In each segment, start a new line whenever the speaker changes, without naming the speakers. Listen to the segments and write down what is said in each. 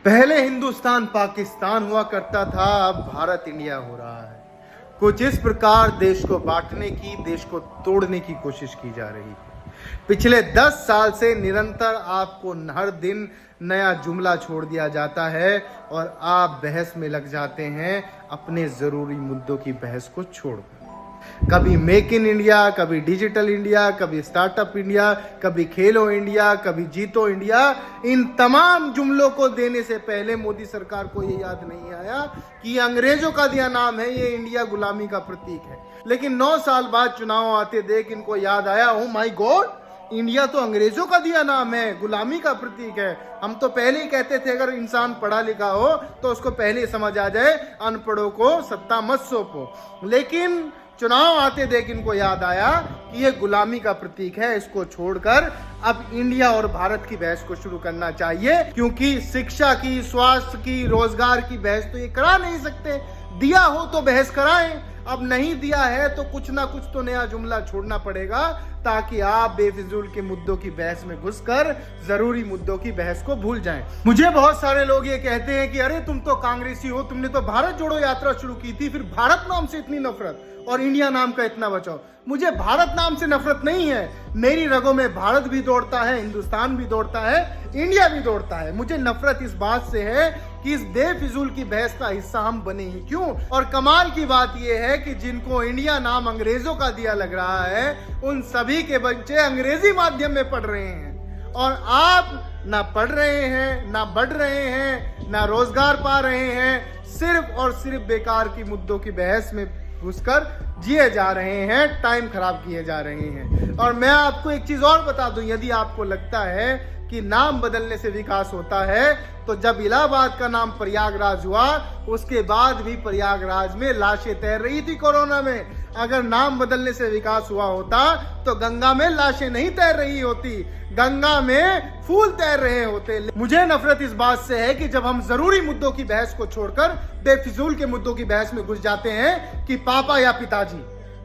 पहले हिंदुस्तान पाकिस्तान हुआ करता था, अब भारत इंडिया हो रहा है। कुछ इस प्रकार देश को बांटने की, देश को तोड़ने की कोशिश की जा रही है। पिछले 10 साल से निरंतर आपको हर दिन नया जुमला छोड़ दिया जाता है और आप बहस में लग जाते हैं अपने जरूरी मुद्दों की बहस को छोड़कर। कभी मेक इन इंडिया, कभी डिजिटल इंडिया, कभी स्टार्टअप इंडिया, कभी खेलो इंडिया, कभी जीतो इंडिया। इन तमाम जुमलों को देने से पहले मोदी सरकार को ये याद नहीं आया कि अंग्रेजों का दिया नाम है, ये इंडिया गुलामी का प्रतीक है। लेकिन 9 साल बाद चुनाव आते देख इनको याद आया, ओ माय गॉड, इंडिया तो अंग्रेजों का दिया नाम है, गुलामी का प्रतीक है। हम तो पहले ही कहते थे अगर इंसान पढ़ा लिखा हो तो उसको पहले समझ आ जाए, अनपढ़ों को सत्ता मत सौंपो। लेकिन चुनाव आते देख इनको याद आया कि ये गुलामी का प्रतीक है, इसको छोड़कर अब इंडिया और भारत की बहस को शुरू करना चाहिए। क्योंकि शिक्षा की, स्वास्थ्य की, रोजगार की बहस तो ये करा नहीं सकते। दिया हो तो बहस कराएं, अब नहीं दिया है तो कुछ ना कुछ तो नया जुमला छोड़ना पड़ेगा, ताकि आप बेफिजूल के मुद्दों की बहस में घुसकर जरूरी मुद्दों की बहस को भूल जाएं। मुझे बहुत सारे लोग ये कहते हैं कि अरे तुम तो कांग्रेसी हो, तुमने तो भारत जोड़ो यात्रा शुरू की थी, फिर भारत नाम से इतनी नफरत और इंडिया नाम का इतना बचाव। मुझे भारत नाम से नफरत नहीं है, मेरी रगों में भारत भी दौड़ता है, हिंदुस्तान भी दौड़ता है, इंडिया भी दौड़ता है। मुझे नफरत इस बात से है कि इस बेफिजूल की बहस का हिस्सा हम बने ही क्यों। और कमाल की बात यह है कि जिनको इंडिया नाम अंग्रेजों का दिया लग रहा है, उन सभी के बच्चे अंग्रेजी माध्यम में पढ़ रहे हैं और आप ना पढ़ रहे हैं, ना बढ़ रहे हैं, ना रोजगार पा रहे हैं, सिर्फ और सिर्फ बेकार की मुद्दों की बहस में घुसकर जिए जा रहे हैं, टाइम खराब किए जा रहे हैं। और मैं आपको एक चीज और बता दूं, यदि आपको लगता है कि नाम बदलने से विकास होता है, तो जब इलाहाबाद का नाम प्रयागराज हुआ, उसके बाद भी प्रयागराज में लाशें तैर रही थी कोरोना में। अगर नाम बदलने से विकास हुआ होता तो गंगा में लाशें नहीं तैर रही होती, गंगा में फूल तैर रहे होते। मुझे नफरत इस बात से है कि जब हम जरूरी मुद्दों की बहस को छोड़कर बेफिजूल के मुद्दों की बहस में घुस जाते हैं कि पापा या पिताजी,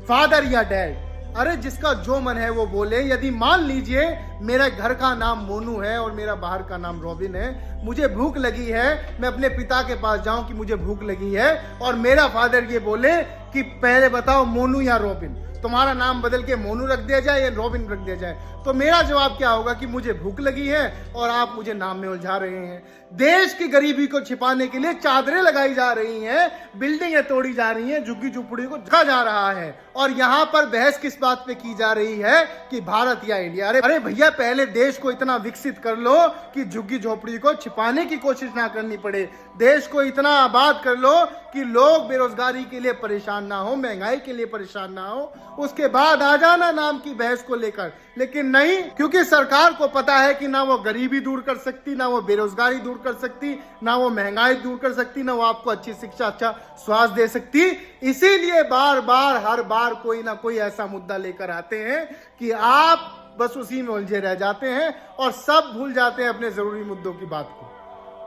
फादर या डैड। अरे जिसका जो मन है वो बोले। यदि मान लीजिए मेरे घर का नाम मोनू है और मेरा बाहर का नाम रॉबिन है, मुझे भूख लगी है, मैं अपने पिता के पास जाऊं कि मुझे भूख लगी है, और मेरा फादर ये बोले कि पहले बताओ मोनू या रॉबिन, तुम्हारा नाम बदल के मोनू रख दिया जाए या रॉबिन रख दिया जाए, तो मेरा जवाब क्या होगा कि मुझे भूख लगी है और आप मुझे नाम में उलझा रहे हैं। देश की गरीबी को छिपाने के लिए चादरें लगाई जा रही हैं, बिल्डिंगें तोड़ी जा रही हैं, झुग्गी झुपड़ी को ढका जा रहा है, और यहाँ पर बहस किस बात पे की जा रही है कि भारत या इंडिया। अरे भैया, पहले देश को इतना विकसित कर लो कि झुग्गी झोपड़ी को छिपाने की कोशिश ना करनी पड़े। देश को इतना आबाद कर लो कि लोग बेरोजगारी के लिए परेशान ना हो, महंगाई के लिए परेशान ना हो, उसके बाद आ जाना नाम की बहस को लेकर। लेकिन नहीं, क्योंकि सरकार को पता है कि ना वो गरीबी दूर कर सकती, ना वो बेरोजगारी दूर कर सकती, ना वो महंगाई दूर कर सकती, ना वो आपको अच्छी शिक्षा, अच्छा स्वास्थ्य दे सकती। इसीलिए बार बार हर बार कोई ना कोई ऐसा मुद्दा लेकर आते हैं कि आप बस उसी में उलझे रह जाते हैं और सब भूल जाते हैं अपने जरूरी मुद्दों की बात को।